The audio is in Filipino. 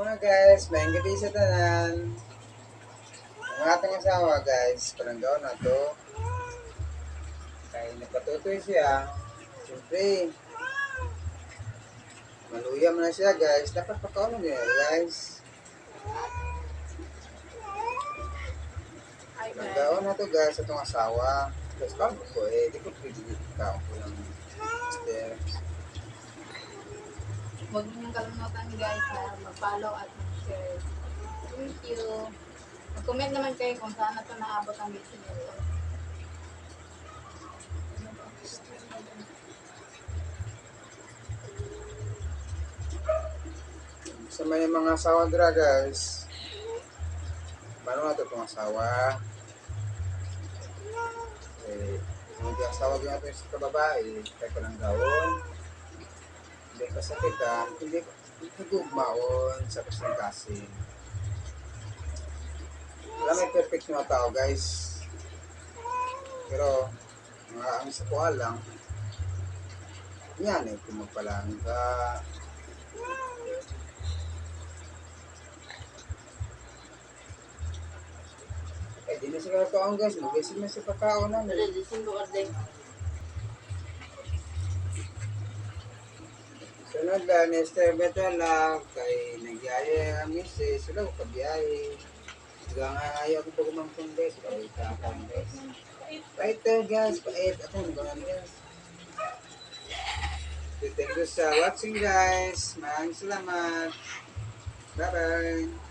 mga guys, maayong gabi sa tanan. Ang atong asawa guys, palanggaw na to. Kaya napatutoy siya. Siyempre, maluya mo na siya guys. Dapat pakaunan niya guys. Palanggaw na to guys, itong asawa. Tapos bago ko di ko pwede ikaw ko lang steps. Huwag niyong kalimutan guys na mag-follow at mag-share. Thank you. Mag-comment naman kayo kung saan na ito naabot ang video nito. Sa may mga asawa dira guys. Paano na ito itong asawa? Hindi asawa din natin sa babae. Kaya palanggawon. Hindi kasakitan. Hindi nagugmaon sa kasing-kasing. Wala may perfect na tao guys. Pero ang sa kuha lang yan kung magpalangga di na sila kaon guys, mag-isip na sa pagkaon na sunod lang, Esther Beto lang kay nagyaya ang misis sila ko kabiyahe hanggang ayaw ko pa kumangkong guys paita ka guys paita guys pait ako nagawan guys thank you sa watching guys, maraming salamat, bye bye.